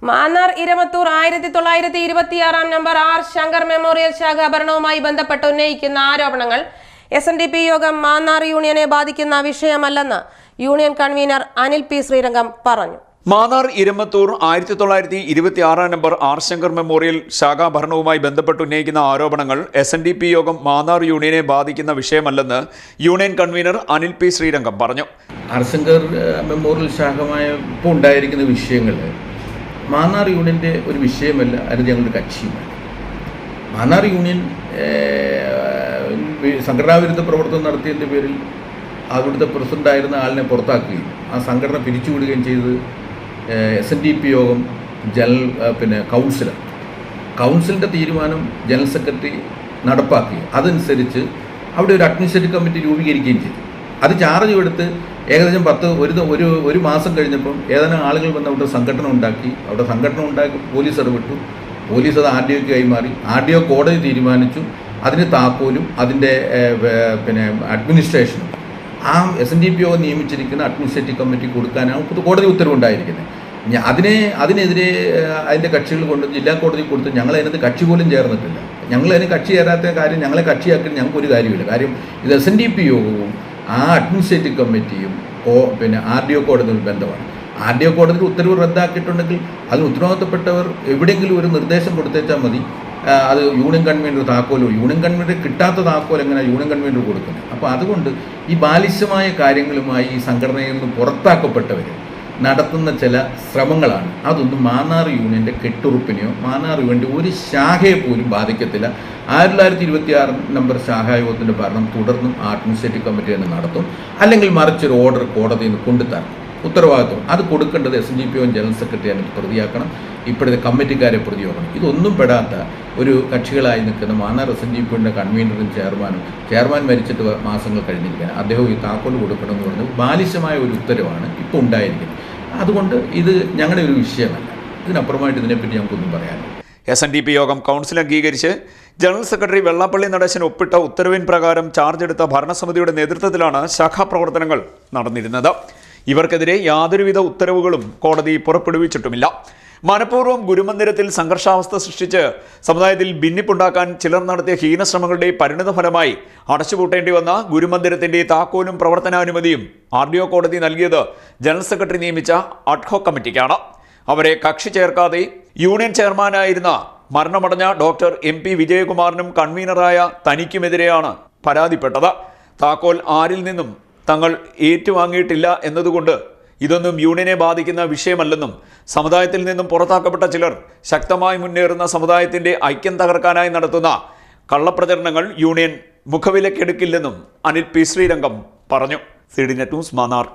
Mannar Iramathur 1926 number R Shankar memorial ശാഖ ഭരണവുമായി ബന്ധപ്പെട്ട് ഉന്നയിക്കുന്ന ആരോപണങ്ങൾ SNDP യോഗം മാന്നാർ യൂണിയനെ ബാധിക്കുന്ന വിഷയമല്ലെന്ന് union convener Anil P Sreerangam പറഞ്ഞു. Mannar Iramathur 1926 number R Shankar memorial ശാഖാ ഭരണവുമായി ബന്ധപ്പെട്ട് ഉന്നയിക്കുന്ന ആരോപണങ്ങൾ SNDP യോഗം മാന്നാർ യൂണിയനെ ബാധിക്കുന്ന വിഷയമല്ലെന്ന് union convener Anil P Sreerangam പറഞ്ഞു. ആർ ശങ്കർ മെമ്മോറിയൽ ശാഖമായ ഇപ്പോൾ ഉണ്ടായിരിക്കുന്ന വിഷയങ്ങൾ മാന്നാർ യൂണിയൻ്റെ ഒരു വിഷയമല്ല, അത് ഞങ്ങളുടെ കക്ഷിയുമാണ്. മാന്നാർ യൂണിയൻ സംഘടനാവിരുദ്ധ പ്രവർത്തനം നടത്തിയതിൻ്റെ പേരിൽ അവിടുത്തെ പ്രസിഡൻ്റായിരുന്ന ആളിനെ പുറത്താക്കുകയും ആ സംഘടന പിരിച്ചുവിടുകയും ചെയ്തത് SNDP യോഗം കൗൺസിലിൻ്റെ തീരുമാനം ജനറൽ സെക്രട്ടറി നടപ്പാക്കി. അതനുസരിച്ച് അവിടെ ഒരു അഡ്മിനിസ്ട്രേറ്റീവ് കമ്മിറ്റി രൂപീകരിക്കുകയും ചെയ്തു. അത് ചാർജ് എടുത്ത് ഏകദേശം ഒരു മാസം കഴിഞ്ഞപ്പം ഏതാനും ആളുകൾ വന്ന് അവിടെ സംഘടന ഉണ്ടാക്കി പോലീസ് ഇടപെട്ടു. പോലീസ് അത് RDOക്ക് കൈമാറി. RDO കോടതി തീരുമാനിച്ചു. അതിന് താക്കോലും അതിൻ്റെ അഡ്മിനിസ്ട്രേഷനും ആ SNDP യോഗം നിയമിച്ചിരിക്കുന്ന അഡ്മിനിസ്ട്രേറ്റീവ് കമ്മിറ്റി കൊടുക്കാനാണ് കോടതി ഉത്തരവുണ്ടായിരിക്കുന്നത്. അതിനെതിരെ അതിൻ്റെ കക്ഷികൾ കൊണ്ട് ജില്ലാ കോടതി കൊടുത്ത് ഞങ്ങളതിനകത്ത് കക്ഷി പോലും ചേർന്നിട്ടില്ല. ഞങ്ങളതിന് കക്ഷി ചേരാത്ത കാര്യം ഞങ്ങളെ കക്ഷിയാക്കി ഞങ്ങൾക്കൊരു കാര്യമില്ല. കാര്യം ഇത് SNDP യോഗവും ആ അഡ്മിനിസ്ട്രേറ്റീവ് കമ്മിറ്റിയും RDO കോടതിയിൽ ബന്ധമാണ്. RDO കോടതിയിൽ ഉത്തരവ് റദ്ദാക്കിയിട്ടുണ്ടെങ്കിൽ അതിന് ഉത്തരവാദിത്തപ്പെട്ടവർ എവിടെയെങ്കിലും ഒരു നിർദ്ദേശം കൊടുത്തേച്ചാൽ മതി. അത് യൂണിയൻ കൺവീനർ താക്കോലോ, യൂണിയൻ കൺവീനർ കിട്ടാത്ത താക്കോൽ എങ്ങനെ യൂണിയൻ കൺവീനർ കൊടുക്കുന്നത്? അപ്പോൾ അതുകൊണ്ട് ഈ ബാലിശമായ കാര്യങ്ങളുമായി ഈ സംഘടനയിൽ നിന്ന് പുറത്താക്കപ്പെട്ടവർ നടത്തുന്ന ചില ശ്രമങ്ങളാണ്. അതൊന്നും മാന്നാർ യൂണിയൻ്റെ കെട്ടുറുപ്പിനെയോ മാന്നാർ യൂണിയൻ്റെ ഒരു ശാഖയെ പോലും ബാധിക്കത്തില്ല. 1926 നമ്പർ ശാഖായോഗത്തിൻ്റെ ഭരണം തുടർന്നും അഡ്മിനിസ്ട്രേറ്റീവ് കമ്മിറ്റി തന്നെ നടത്തും. അല്ലെങ്കിൽ മറിച്ചൊരു ഓർഡർ കോടതിയിൽ നിന്ന് കൊണ്ടുതരണം. ഉത്തരവാദിത്വം അത് കൊടുക്കേണ്ടത് SNDP യോഗം ജനറൽ സെക്രട്ടറി അതിന് പ്രതിയാക്കണം. ഇപ്പോഴത്തെ കമ്മിറ്റിക്കാരെ പ്രതിയാക്കണം. ഇതൊന്നും പെടാത്ത ഒരു കക്ഷികളായി നിൽക്കുന്ന മാന്നാർ SNDP യുടെ കൺവീനറും ചെയർമാൻ മരിച്ചിട്ട് മാസങ്ങൾ കഴിഞ്ഞിരിക്കുകയാണ്. അദ്ദേഹം ഈ താക്കോൽ കൊടുക്കണമെന്ന് പറഞ്ഞ് ബാലിശമായ ഒരു ഉത്തരവാണ് ഇപ്പോൾ ഉണ്ടായിരിക്കുന്നത്. അതുകൊണ്ട് ഇത് ഞങ്ങളുടെ ഒരു വിഷയമല്ല. ഇതിനപ്പുറമായിട്ട് ഇതിനെപ്പറ്റി ഞങ്ങൾക്കൊന്നും പറയാനില്ല. SNDP യോഗം കൗൺസിൽ അംഗീകരിച്ച് ജനറൽ സെക്രട്ടറി വെള്ളാപ്പള്ളി നടേശൻ ഒപ്പിട്ട ഉത്തരവിൻ പ്രകാരം ചാർജ് എടുത്ത ഭരണസമിതിയുടെ നേതൃത്വത്തിലാണ് ശാഖാപ്രവർത്തനങ്ങൾ നടന്നിരുന്നത്. ഇവർക്കെതിരെ യാതൊരുവിധ ഉത്തരവുകളും കോടതി പുറപ്പെടുവിച്ചിട്ടുമില്ല. മനഃപൂർവ്വം ഗുരുമന്ദിരത്തിൽ സംഘർഷാവസ്ഥ സൃഷ്ടിച്ച് സമുദായത്തിൽ ഭിന്നിപ്പുണ്ടാക്കാൻ ചിലർ നടത്തിയ ഹീനശ്രമങ്ങളുടെ പരിണിതഫലമായി അടച്ചുപൂട്ടേണ്ടി വന്ന ഗുരുമന്ദിരത്തിന്റെ താക്കോലും പ്രവർത്തനാനുമതിയും RDO കോടതി നൽകിയത് ജനറൽ സെക്രട്ടറി നിയമിച്ച അഡ്ഹോക് കമ്മിറ്റിക്കാണ്. അവരെ കക്ഷി ചേർക്കാതെ യൂണിയൻ ചെയർമാനായിരുന്ന മരണമടഞ്ഞ ഡോക്ടർ MP വിജയകുമാറിനും കൺവീനറായ തനിക്കുമെതിരെയാണ് പരാതിപ്പെട്ടത്. താക്കോൽ ആരിൽ നിന്നും തങ്ങൾ ഏറ്റുവാങ്ങിയിട്ടില്ല എന്നതുകൊണ്ട് ഇതൊന്നും യൂണിയനെ ബാധിക്കുന്ന വിഷയമല്ലെന്നും സമുദായത്തിൽ നിന്നും പുറത്താക്കപ്പെട്ട ചിലർ ശക്തമായി മുന്നേറുന്ന സമുദായത്തിന്റെ ഐക്യം തകർക്കാനായി നടത്തുന്ന കള്ളപ്രചരണങ്ങൾ യൂണിയൻ മുഖവിലക്കെടുക്കില്ലെന്നും അനിൽ പി ശ്രീരംഗം പറഞ്ഞു. CDNet news Mannar.